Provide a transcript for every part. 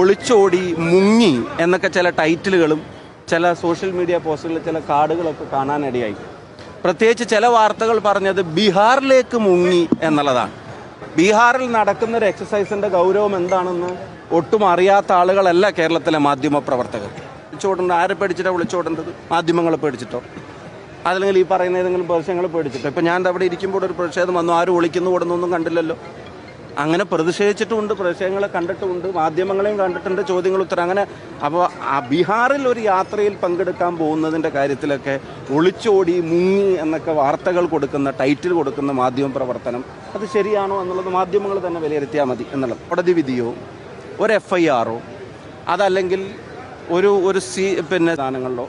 ഒളിച്ചോടി മുങ്ങി എന്നൊക്കെ ചില ടൈറ്റിലുകളും ചില സോഷ്യൽ മീഡിയ പോസ്റ്റുകളിൽ ചില കാർഡുകളൊക്കെ കാണാനിടയായി. പ്രത്യേകിച്ച് ചില വാർത്തകൾ പറഞ്ഞത് ബീഹാറിലേക്ക് മുങ്ങി എന്നുള്ളതാണ്. ബീഹാറിൽ നടക്കുന്ന ഒരു എക്സസൈസിൻ്റെ ഗൗരവം എന്താണെന്ന് ഒട്ടും അറിയാത്ത ആളുകളല്ല കേരളത്തിലെ മാധ്യമ പ്രവർത്തകർ. വിളിച്ചോടേണ്ടത് ആരെ പേടിച്ചിട്ടാണ് വിളിച്ചോടേണ്ടത്? മാധ്യമങ്ങളെ പേടിച്ചിട്ടോ, അതല്ലെങ്കിൽ ഈ പറയുന്ന ഏതെങ്കിലും പ്രദേശങ്ങളെ പേടിച്ചിട്ടോ? ഇപ്പം ഞാൻ അവിടെ ഇരിക്കുമ്പോൾ ഒരു പ്രതിഷേധം വന്നു, ആരും ഒളിക്കുന്നു ഓടുന്നൊന്നും കണ്ടില്ലല്ലോ. അങ്ങനെ പ്രതിഷേധിച്ചിട്ടുമുണ്ട്, പ്രതിഷേധങ്ങളെ കണ്ടിട്ടുമുണ്ട്, മാധ്യമങ്ങളെയും കണ്ടിട്ടുണ്ട്, ചോദ്യങ്ങൾ ഉത്തരം അങ്ങനെ. അപ്പോൾ ബീഹാറിൽ ഒരു യാത്രയിൽ പങ്കെടുക്കാൻ പോകുന്നതിൻ്റെ കാര്യത്തിലൊക്കെ ഒളിച്ചോടി മുങ്ങി എന്നൊക്കെ വാർത്തകൾ കൊടുക്കുന്ന, ടൈറ്റിൽ കൊടുക്കുന്ന മാധ്യമ പ്രവർത്തനം അത് ശരിയാണോ എന്നുള്ളത് മാധ്യമങ്ങൾ തന്നെ വിലയിരുത്തിയാൽ മതി എന്നുള്ളത്. കോടതി വിധിയോ ഒരു FIR അതല്ലെങ്കിൽ ഒരു സ്ഥാനങ്ങളിലോ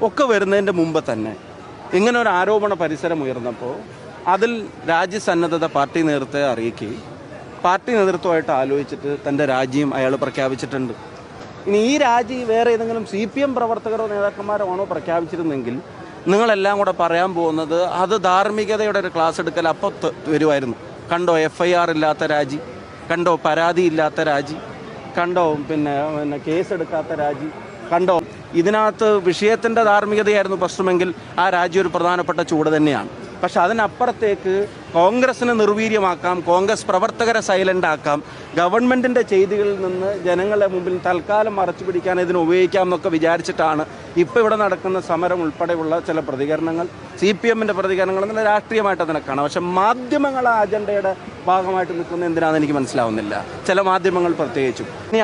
ഒക്കെ വരുന്നതിൻ്റെ മുമ്പ് തന്നെ ഇങ്ങനെ ഒരു ആരോപണ പരിസരം ഉയർന്നപ്പോൾ അതിൽ രാജ്യസന്നദ്ധത പാർട്ടി നേതൃത്വത്തെ അറിയിക്കുകയും പാർട്ടി നേതൃത്വമായിട്ട് ആലോചിച്ചിട്ട് തൻ്റെ രാജിയും അയാൾ പ്രഖ്യാപിച്ചിട്ടുണ്ട്. ഇനി ഈ രാജി വേറെ ഏതെങ്കിലും CPM പ്രവർത്തകരോ നേതാക്കന്മാരോ ആണോ പ്രഖ്യാപിച്ചിരുന്നെങ്കിൽ നിങ്ങളെല്ലാം കൂടെ പറയാൻ പോകുന്നത് അത് ധാർമ്മികതയുടെ ഒരു ക്ലാസ് എടുക്കൽ അപ്പോൾ വരുമായിരുന്നു. കണ്ടോ FIR ഇല്ലാത്ത രാജി, കണ്ടോ പരാതി ഇല്ലാത്ത രാജി, കണ്ടോ പിന്നെ കേസെടുക്കാത്ത രാജി, കണ്ടോ ഇതിനകത്ത് വിഷയത്തിൻ്റെ ധാർമ്മികതയായിരുന്നു പ്രശ്നമെങ്കിൽ ആ രാജി ഒരു പ്രധാനപ്പെട്ട ചൂട് തന്നെയാണ്. പക്ഷെ അതിനപ്പുറത്തേക്ക് കോൺഗ്രസിനെ നിർവീര്യമാക്കാം, കോൺഗ്രസ് പ്രവർത്തകരെ സൈലൻ്റ് ആക്കാം, ഗവൺമെൻറ്റിൻ്റെ ചെയ്തികളിൽ നിന്ന് ജനങ്ങളുടെ മുമ്പിൽ തൽക്കാലം മറച്ചു പിടിക്കാൻ ഇതിന് ഉപയോഗിക്കാം എന്നൊക്കെ വിചാരിച്ചിട്ടാണ് ഇപ്പോൾ ഇവിടെ നടക്കുന്ന സമരം ഉൾപ്പെടെയുള്ള ചില പ്രതികരണങ്ങൾ, CPMൻ്റെ പ്രതികരണങ്ങൾ എന്നുള്ള രാഷ്ട്രീയമായിട്ട് അതിനെ കാണാം. പക്ഷെ മാധ്യമങ്ങൾ ആ അജണ്ടയുടെ ഭാഗമായിട്ട് നിൽക്കുന്ന എന്തിനാണെന്ന് എനിക്ക് മനസ്സിലാവുന്നില്ല, ചില മാധ്യമങ്ങൾ പ്രത്യേകിച്ചും. ഇനി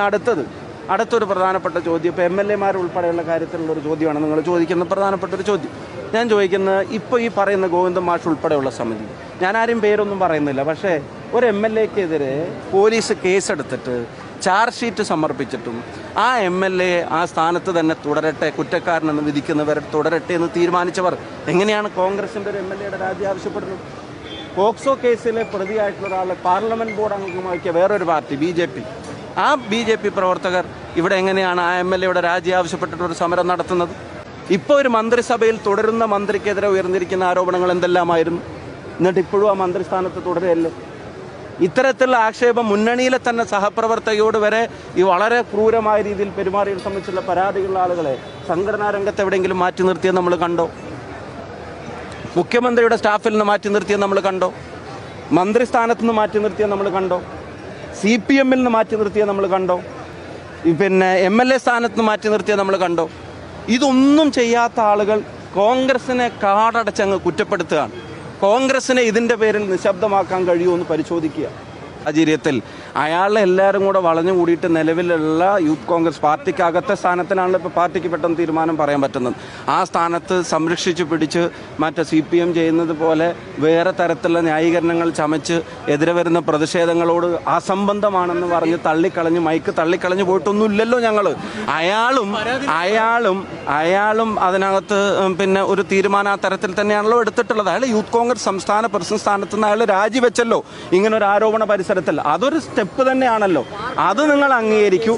അടുത്തൊരു പ്രധാനപ്പെട്ട ചോദ്യം, ഇപ്പോൾ MLA ഉൾപ്പെടെയുള്ള കാര്യത്തിലുള്ളൊരു ചോദ്യമാണ് നിങ്ങൾ ചോദിക്കുന്ന പ്രധാനപ്പെട്ട ഒരു ചോദ്യം. ഞാൻ ചോദിക്കുന്നത്, ഇപ്പോൾ ഈ പറയുന്ന ഗോവിന്ദൻ മാഷ് ഉൾപ്പെടെയുള്ള സമിതി, ഞാൻ ആരും പേരൊന്നും പറയുന്നില്ല, പക്ഷേ ഒരു MLAക്കെതിരെ പോലീസ് കേസെടുത്തിട്ട് ചാർജ് ഷീറ്റ് സമർപ്പിച്ചിട്ടും ആ MLA ആ സ്ഥാനത്ത് തന്നെ തുടരട്ടെ, കുറ്റക്കാരനെന്ന് വിധിക്കുന്നവർ തുടരട്ടെ എന്ന് തീരുമാനിച്ചവർ എങ്ങനെയാണ് കോൺഗ്രസിൻ്റെ ഒരു MLAയുടെ രാജി ആവശ്യപ്പെടുന്നത്? പോക്സോ കേസിലെ പ്രതിയായിട്ടുള്ള ഒരാളെ പാർലമെൻറ്റ് ബോർഡ് അംഗമാക്കിയ വേറൊരു പാർട്ടി BJP, ആ BJP പ്രവർത്തകർ ഇവിടെ എങ്ങനെയാണ് ആ MLAയുടെ രാജി ആവശ്യപ്പെട്ടിട്ടൊരു സമരം നടത്തുന്നത്? ഇപ്പോൾ ഒരു മന്ത്രിസഭയിൽ തുടരുന്ന മന്ത്രിക്കെതിരെ ഉയർന്നിരിക്കുന്ന ആരോപണങ്ങൾ എന്തെല്ലാമായിരുന്നു, എന്നിട്ട് ഇപ്പോഴും ആ മന്ത്രിസ്ഥാനത്ത് തുടരുകയല്ലേ? ഇത്തരത്തിലുള്ള ആക്ഷേപം മുന്നണിയിലെ തന്നെ സഹപ്രവർത്തകയോട് വരെ ഈ വളരെ ക്രൂരമായ രീതിയിൽ പെരുമാറിയെ സംബന്ധിച്ചുള്ള പരാതികളുള്ള ആളുകളെ സംഘടനാ രംഗത്ത് എവിടെയെങ്കിലും മാറ്റി നിർത്തിയത് നമ്മൾ കണ്ടോ? മുഖ്യമന്ത്രിയുടെ സ്റ്റാഫിൽ നിന്ന് മാറ്റി നിർത്തിയത് നമ്മൾ കണ്ടോ? മന്ത്രിസ്ഥാനത്ത് നിന്ന് മാറ്റി നിർത്തിയത് നമ്മൾ കണ്ടോ? CPMൽ നിന്ന് മാറ്റി നിർത്തിയത് നമ്മൾ കണ്ടോ? പിന്നെ MLA സ്ഥാനത്ത് നിന്ന് മാറ്റി നിർത്തിയത് നമ്മൾ കണ്ടോ? ഇതൊന്നും ചെയ്യാത്ത ആളുകൾ കോൺഗ്രസിനെ കാടടച്ചങ്ങ് കുറ്റപ്പെടുത്തുകയാണ്. കോൺഗ്രസിനെ ഇതിൻ്റെ പേരിൽ നിശബ്ദമാക്കാൻ കഴിയുമെന്ന് പരിശോധിക്കുക. സാഹചര്യത്തിൽ അയാളെ എല്ലാവരും കൂടെ വളഞ്ഞു കൂടിയിട്ട് നിലവിലുള്ള യൂത്ത് കോൺഗ്രസ് പാർട്ടിക്കകത്തെ സ്ഥാനത്തിനാണല്ലോ ഇപ്പോൾ പാർട്ടിക്ക് പെട്ടെന്ന് തീരുമാനം പറയാൻ പറ്റുന്നത്. ആ സ്ഥാനത്ത് സംരക്ഷിച്ച് പിടിച്ച് മറ്റേ CPM ചെയ്യുന്നത് പോലെ വേറെ തരത്തിലുള്ള ന്യായീകരണങ്ങൾ ചമച്ച് എതിരെ വരുന്ന പ്രതിഷേധങ്ങളോട് അസംബന്ധമാണെന്ന് പറഞ്ഞ് തള്ളിക്കളഞ്ഞ് മൈക്ക് തള്ളിക്കളഞ്ഞ് പോയിട്ടൊന്നുമില്ലല്ലോ ഞങ്ങൾ. അയാളും അതിനകത്ത് പിന്നെ ഒരു തീരുമാനം ആ തരത്തിൽ തന്നെയാണല്ലോ എടുത്തിട്ടുള്ളത്. അയാൾ യൂത്ത് കോൺഗ്രസ് സംസ്ഥാന പ്രസിഡന്റ് സ്ഥാനത്ത് നിന്ന് അയാൾ രാജിവെച്ചല്ലോ ഇങ്ങനൊരു ആരോപണ പരിസരത്തിൽ. അതൊരു സ്റ്റെപ്പ് തന്നെയാണല്ലോ, അത് നിങ്ങൾ അംഗീകരിക്കൂ.